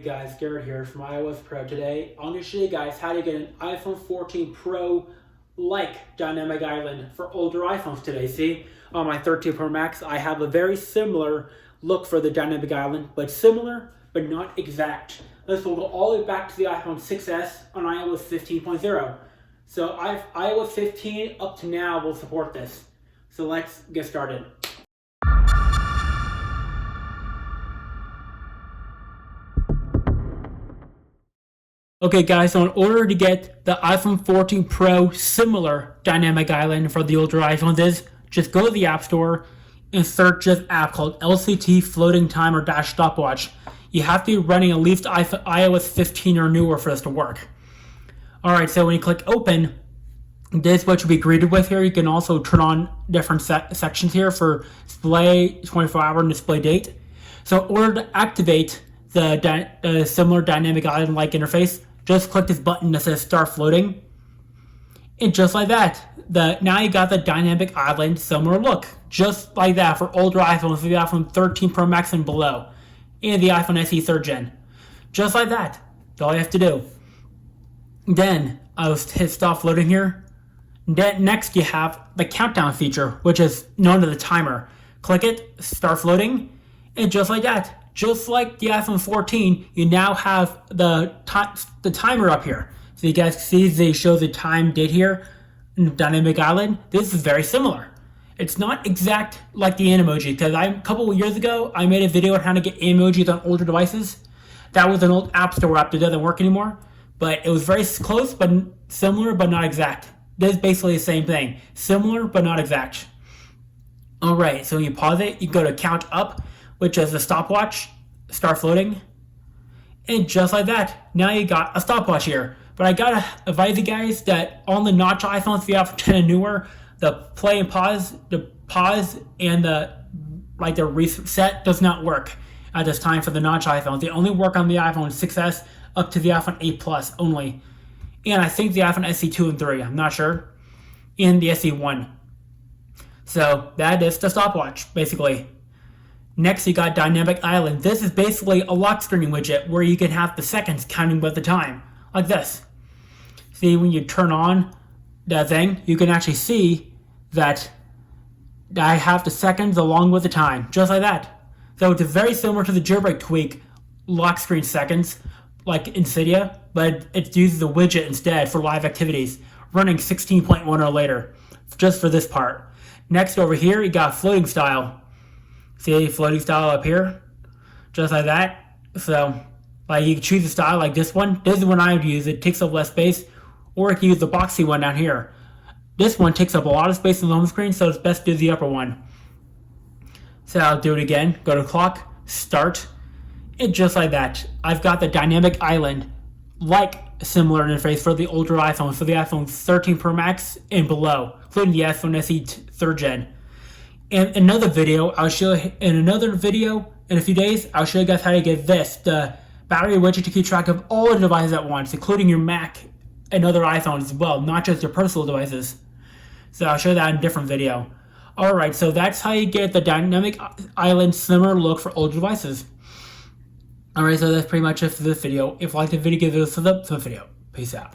Hey guys, Garrett here from iOS Pro. Today, I'm going to show you guys how to get an iPhone 14 Pro like dynamic island for older iPhones today. See, on my 13 Pro Max, I have a very similar look for the dynamic island, but similar, but not exact. This will go all the way back to the iPhone 6s on iOS 15.0. So iOS 15 up to now will support this. So let's get started. Okay guys, so in order to get the iPhone 14 Pro similar dynamic island for the older iPhones is, just go to the App Store and search this app called LCT Floating Timer Dash Stopwatch. You have to be running at least iOS 15 or newer for this to work. Alright, so when you click open, this is what you'll be greeted with here. You can also turn on different sections here for display, 24-hour and display date. So in order to activate the similar dynamic island-like interface, just click this button that says start floating. And just like that, now you got the dynamic island similar look. Just like that for older iPhones, the iPhone 13 Pro Max and below. And the iPhone SE 3rd Gen. Just like that. That's all you have to do. Then, I'll hit stop floating here. Then next you have the countdown feature, which is known as the timer. Click it, start floating, and just like that. Just like the iPhone 14, you now have the timer up here. So you guys see they show the time date here in the dynamic island. This is very similar. It's not exact like the emoji, because a couple of years ago I made a video on how to get emojis on older devices. That was an old App Store app that doesn't work anymore, but it was very close, but similar, but not exact. This is basically the same thing. Similar, but not exact. Alright, so you pause it, you go to count up, which is the stopwatch, start floating, and just like that, now you got a stopwatch here. But I gotta advise you guys that on the notch iPhones, the iPhone 10 and newer, the play and pause, and the reset does not work at this time for the notch iPhones. They only work on the iPhone 6s up to the iPhone 8 Plus only. And I think the iPhone SE 2 and 3, I'm not sure, and the SE 1. So that is the stopwatch, basically. Next, you got Dynamic Island. This is basically a lock screen widget where you can have the seconds counting with the time, like this. See, when you turn on that thing, you can actually see that I have the seconds along with the time, just like that. So it's very similar to the jailbreak tweak lock screen seconds, like in Cydia, but it uses the widget instead for live activities, running 16.1 or later, just for this part. Next, over here, you got floating style. See floating style up here? Just like that. So, you can choose a style like this one. This is one I would use. It takes up less space. Or you can use the boxy one down here. This one takes up a lot of space on the home screen, so it's best to do the upper one. So I'll do it again. Go to clock, start, and just like that. I've got the dynamic island, like a similar interface for the older iPhones, for the iPhone 13 Pro Max and below, including the iPhone SE 3rd Gen. In another video, in a few days, I'll show you guys how to get this, the battery widget to keep track of all the devices at once, including your Mac and other iPhones as well, not just your personal devices. So I'll show that in a different video. Alright, so that's how you get the dynamic island similar look for older devices. Alright, so that's pretty much it for this video. If you liked the video, give it a thumbs up for the video. Peace out.